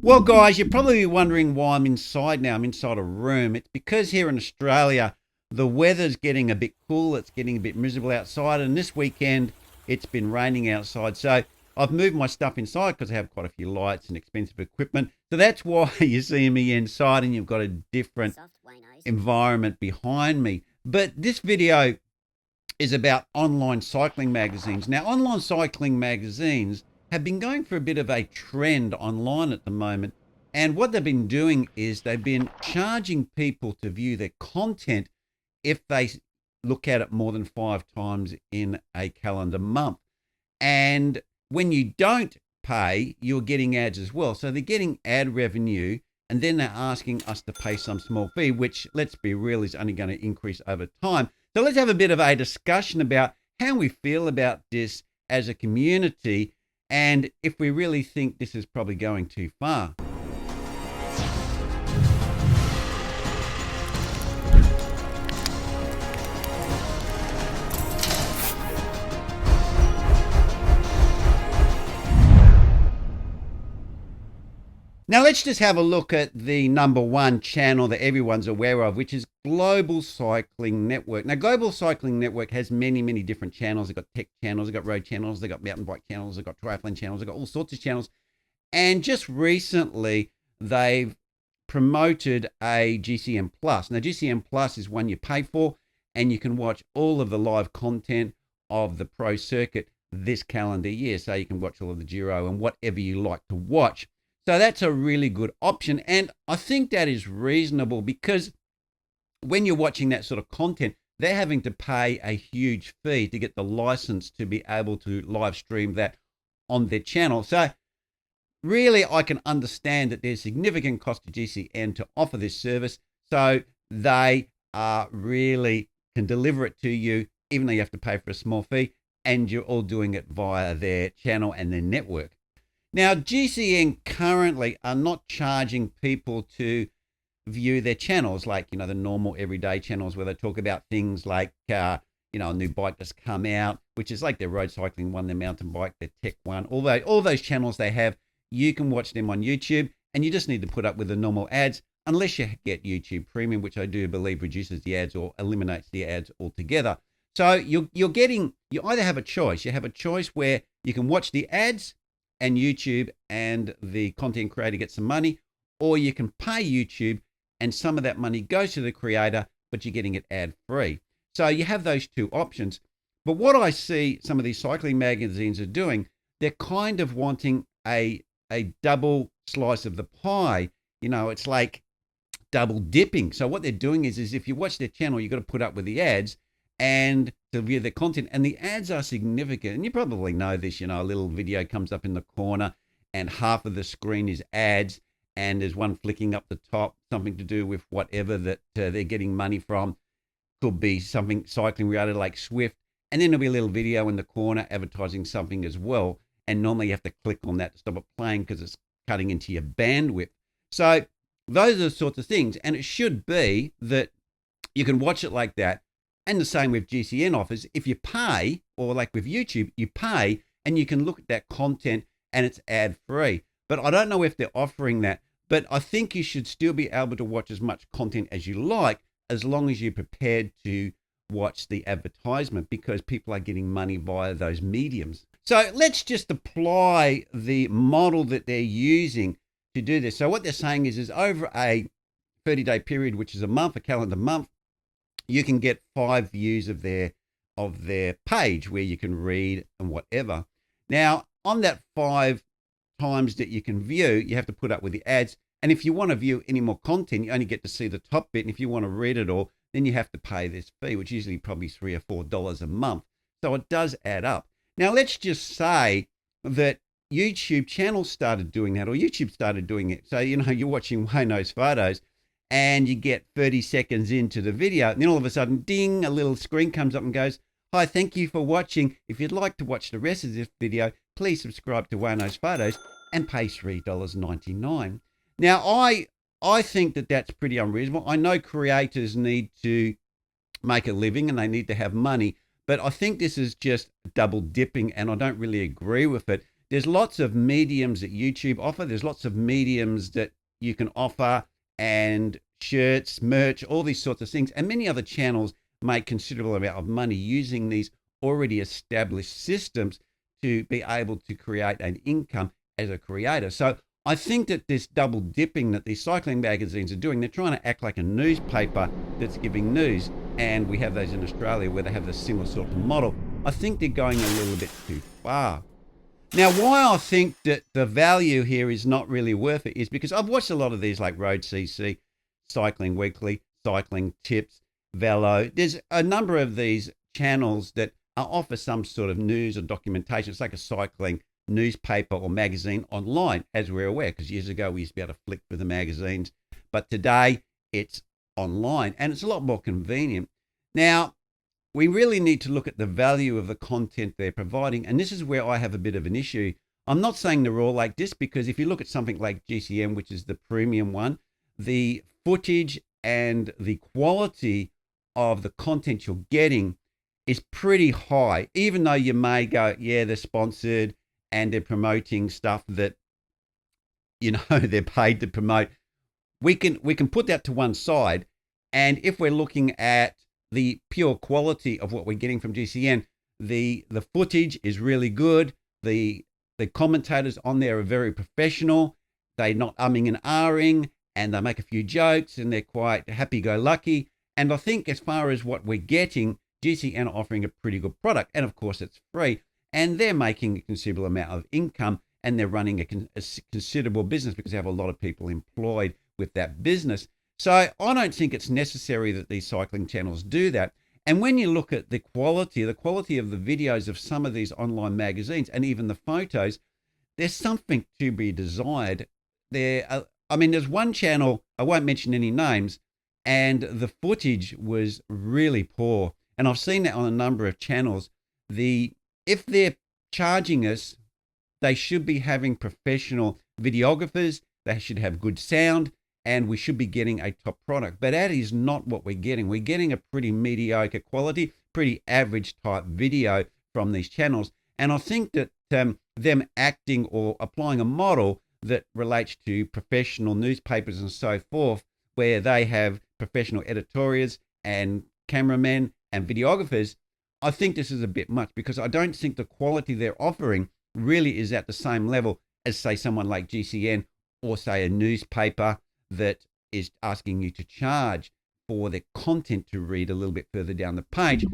Well, guys, you're probably wondering why I'm inside now. I'm inside a room. It's because here in Australia, the weather's getting a bit cool. It's getting a bit miserable outside. And this weekend, it's been raining outside. So I've moved my stuff inside because I have quite a few lights and expensive equipment. So that's why you're seeing me inside and you've got a different environment behind me. But this video is about online cycling magazines. Now, online cycling magazines have been going for a bit of a trend online at the moment. And what they've been doing is they've been charging people to view their content if they look at it more than 5 times in a calendar month. And when you don't pay, you're getting ads as well. So they're getting ad revenue, and then they're asking us to pay some small fee, which, let's be real, is only going to increase over time. So let's have a bit of a discussion about how we feel about this as a community and if we really think this is probably going too far. Now let's just have a look at the number one channel that everyone's aware of, which is Global Cycling Network. Now, Global Cycling Network has many, many different channels. They've got tech channels, they've got road channels, they've got mountain bike channels, they've got triathlon channels, they've got all sorts of channels. And just recently, they've promoted a GCN Plus. Now, GCN Plus is one you pay for, and you can watch all of the live content of the pro circuit this calendar year. So you can watch all of the Giro and whatever you like to watch. So that's a really good option. And I think that is reasonable because when you're watching that sort of content, they're having to pay a huge fee to get the license to be able to live stream that on their channel. So really, I can understand that there's significant cost to GCN to offer this service. So they really can deliver it to you, even though you have to pay for a small fee, and you're all doing it via their channel and their network. Now, GCN currently are not charging people to view their channels like, the normal everyday channels where they talk about things like, a new bike that's come out, which is like their road cycling one, their mountain bike, their tech one, all those channels they have, you can watch them on YouTube and you just need to put up with the normal ads unless you get YouTube Premium, which I do believe reduces the ads or eliminates the ads altogether. So you either have a choice. You have a choice where you can watch the ads and YouTube and the content creator gets some money, or you can pay YouTube and some of that money goes to the creator, but you're getting it ad free. So you have those two options. But what I see some of these cycling magazines are doing, they're kind of wanting a double slice of the pie. It's like double dipping. So what they're doing is if you watch their channel, you've got to put up with the ads and to view their content, and the ads are significant. And you probably know this, a little video comes up in the corner and half of the screen is ads, and there's one flicking up the top, something to do with whatever that they're getting money from. Could be something cycling related like Swift, and then there'll be a little video in the corner advertising something as well, and normally you have to click on that to stop it playing because it's cutting into your bandwidth. So those are the sorts of things, and it should be that you can watch it like that. And the same with GCN offers. If you pay, or like with YouTube, you pay and you can look at that content and it's ad free. But I don't know if they're offering that. But I think you should still be able to watch as much content as you like, as long as you're prepared to watch the advertisement, because people are getting money via those mediums. So let's just apply the model that they're using to do this. So what they're saying is over a 30-day period, which is a month, a calendar month, you can get 5 views of their page where you can read and whatever. Now, on that 5 times that you can view, you have to put up with the ads. And if you want to view any more content, you only get to see the top bit. And if you want to read it all, then you have to pay this fee, which is usually probably $3 or $4 a month. So it does add up. Now, let's just say that YouTube channels started doing that, or YouTube started doing it. So, you're watching Waynos Fotos, and you get 30 seconds into the video, and then all of a sudden, ding, a little screen comes up and goes, "Hi, thank you for watching. If you'd like to watch the rest of this video, please subscribe to Waynos Fotos and pay $3.99. Now, I think that that's pretty unreasonable. I know creators need to make a living and they need to have money, but I think this is just double dipping, and I don't really agree with it, There's lots of mediums that YouTube offer. There's lots of mediums that you can offer, and shirts, merch, all these sorts of things. And many other channels make considerable amount of money using these already established systems to be able to create an income as a creator. So I think that this double dipping that these cycling magazines are doing, they're trying to act like a newspaper that's giving news. And we have those in Australia where they have this similar sort of model. I think they're going a little bit too far. Now, why I think that the value here is not really worth it is because I've watched a lot of these like Road.cc, Cycling Weekly, Cycling Tips, Velo. There's a number of these channels that offer some sort of news or documentation. It's like a cycling newspaper or magazine online, as we're aware, because years ago we used to be able to flick through the magazines, but today it's online and it's a lot more convenient. Now, we really need to look at the value of the content they're providing, and this is where I have a bit of an issue. I'm not saying they're all like this, because if you look at something like GCN, which is the premium one, the footage and the quality of the content you're getting is pretty high, even though you may go, yeah, they're sponsored and they're promoting stuff that, you know, they're paid to promote. We can put that to one side, and if we're looking at the pure quality of what we're getting from GCN, the footage is really good. The commentators on there are very professional. They're not umming and ahhing, and they make a few jokes, and they're quite happy-go-lucky. And I think as far as what we're getting, GCN are offering a pretty good product. And of course, it's free, and they're making a considerable amount of income, and they're running a considerable business because they have a lot of people employed with that business. So I don't think it's necessary that these cycling channels do that. And when you look at the quality of the videos of some of these online magazines and even the photos, there's something to be desired. There's one channel, I won't mention any names, and the footage was really poor. And I've seen that on a number of channels. If they're charging us, they should be having professional videographers. They should have good sound, and we should be getting a top product. But that is not what we're getting. We're getting a pretty mediocre quality, pretty average type video from these channels. And I think that them acting or applying a model that relates to professional newspapers and so forth, where they have professional editorials and cameramen and videographers, I think this is a bit much, because I don't think the quality they're offering really is at the same level as, say, someone like GCN, or say a newspaper that is asking you to charge for their content to read a little bit further down the page.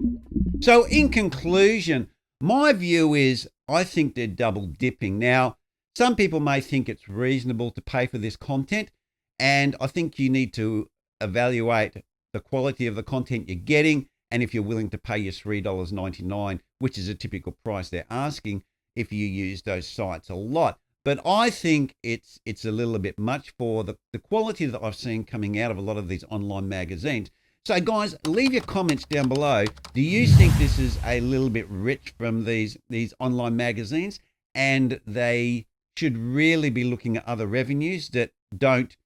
So in conclusion, my view is I think they're double dipping. Now, some people may think it's reasonable to pay for this content, and I think you need to evaluate the quality of the content you're getting, and if you're willing to pay your $3.99, which is a typical price they're asking if you use those sites a lot. But I think it's a little bit much for the quality that I've seen coming out of a lot of these online magazines. So guys, leave your comments down below. Do you think this is a little bit rich from these online magazines, and they should really be looking at other revenues that don't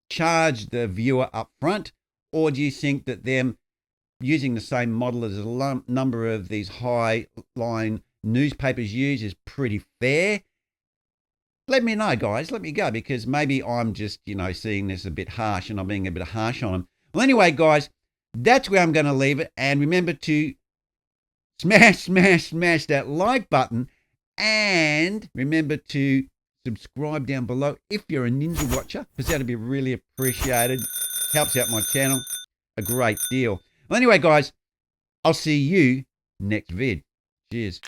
charge the viewer up front? Or do you think that them using the same model as a number of these high line newspapers use is pretty fair? Let me know, guys. Let me go, because maybe I'm just, seeing this a bit harsh, and I'm being a bit harsh on them. Well, anyway, guys, that's where I'm going to leave it. And remember to smash that like button, and remember to subscribe down below if you're a Ninja watcher, because that'd be really appreciated. Helps out my channel a great deal. Well, anyway, guys, I'll see you next vid. Cheers.